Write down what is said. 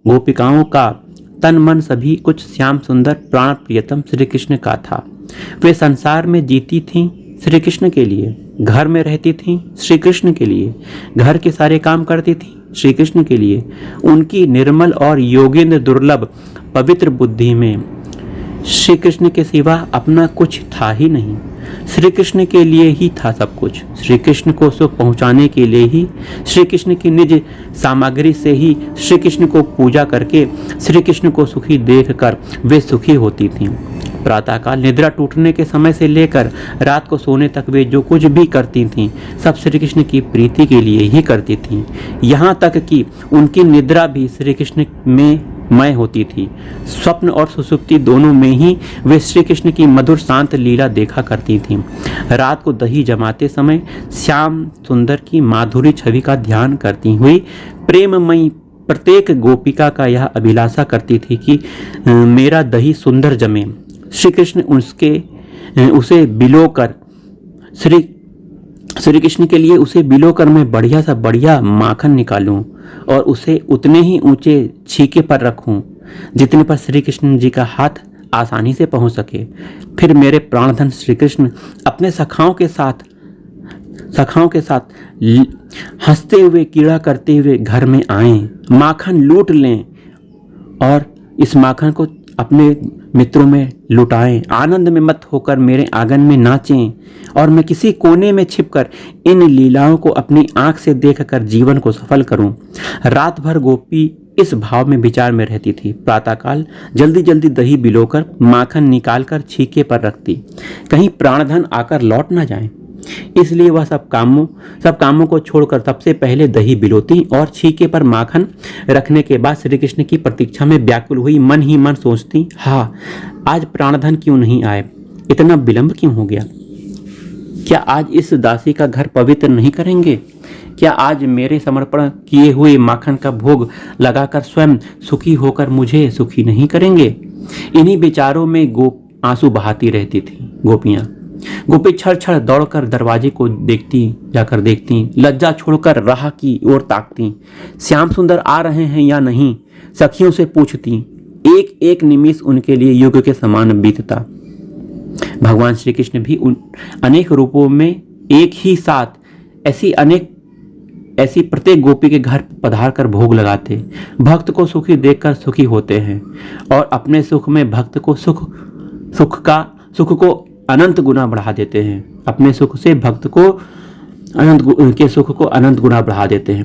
गोपिकाओं का तन मन सभी कुछ श्याम सुंदर प्राण प्रियतम श्री कृष्ण का था। वे संसार में जीती थीं श्री कृष्ण के लिए, घर में रहती थीं श्री कृष्ण के लिए, घर के सारे काम करती थीं श्री कृष्ण के लिए। उनकी निर्मल और योगेंद्र दुर्लभ पवित्र बुद्धि में श्री कृष्ण के सिवा अपना कुछ था ही नहीं। श्री कृष्ण के लिए ही था सब कुछ। श्री कृष्ण को सुख पहुंचाने के लिए ही, श्री कृष्ण की निज सामग्री से ही, श्री कृष्ण को पूजा करके, श्री कृष्ण को सुखी देखकर वे सुखी होती थीं। प्रातःकाल निद्रा टूटने के समय से लेकर रात को सोने तक वे जो कुछ भी करती थीं सब श्री कृष्ण की प्रीति के लिए ही करती थीं। यहाँ तक कि उनकी निद्रा भी श्री कृष्ण में मय होती थी। स्वप्न और सुसुप्ति दोनों में ही वे श्री कृष्ण की मधुर शांत लीला देखा करती थीं। रात को दही जमाते समय श्याम सुंदर की माधुरी छवि का ध्यान करती हुई प्रेममयी प्रत्येक गोपिका का यह अभिलाषा करती थी कि मेरा दही सुंदर जमे। श्री कृष्ण उसे बिलोकर श्री कृष्ण के लिए उसे बिलोकर मैं बढ़िया सा बढ़िया माखन निकालूं और उसे उतने ही ऊंचे छीके पर रखूं जितने पर श्री कृष्ण जी का हाथ आसानी से पहुंच सके। फिर मेरे प्राणधन श्री कृष्ण अपने सखाओं के साथ हंसते हुए कीड़ा करते हुए घर में आएं, माखन लूट लें और इस माखन को अपने मित्रों में लुटाएं, आनंद में मत होकर मेरे आंगन में नाचें और मैं किसी कोने में छिपकर इन लीलाओं को अपनी आंख से देखकर जीवन को सफल करूं। रात भर गोपी इस भाव में विचार में रहती थी। प्रातःकाल जल्दी जल्दी दही बिलोकर माखन निकालकर छीके पर रखती, कहीं प्राणधन आकर लौट ना जाए। इसलिए वह सब कामों को छोड़कर सबसे पहले दही बिलोती और छीके पर माखन रखने के बाद श्री कृष्ण की प्रतीक्षा में व्याकुल हुई मन ही मन सोचती, हाँ आज प्राणधन क्यों नहीं आए, इतना विलंब क्यों हो गया। क्या आज इस दासी का घर पवित्र नहीं करेंगे? क्या आज मेरे समर्पण किए हुए माखन का भोग लगाकर स्वयं सुखी होकर मुझे सुखी नहीं करेंगे? इन्हीं विचारों में आंसू बहाती रहती थी गोपियां। गोपी छड़ छड़ दौड़कर दरवाजे को जाकर देखती, लज्जा छोड़कर राह की ओर ताकती, श्याम सुंदर आ रहे हैं या नहीं सखियों से पूछती। एक एक निमिष उनके लिए युग के समान बीतता। भगवान श्री कृष्ण भी अनेक रूपों में एक ही साथ ऐसी प्रत्येक गोपी के घर पधार कर भोग लगाते। भक्त को सुखी देखकर सुखी होते हैं और अपने सुख में भक्त को सुख को अनंत गुना बढ़ा देते हैं। अपने सुख से भक्त को सुख को अनंत गुना बढ़ा देते हैं।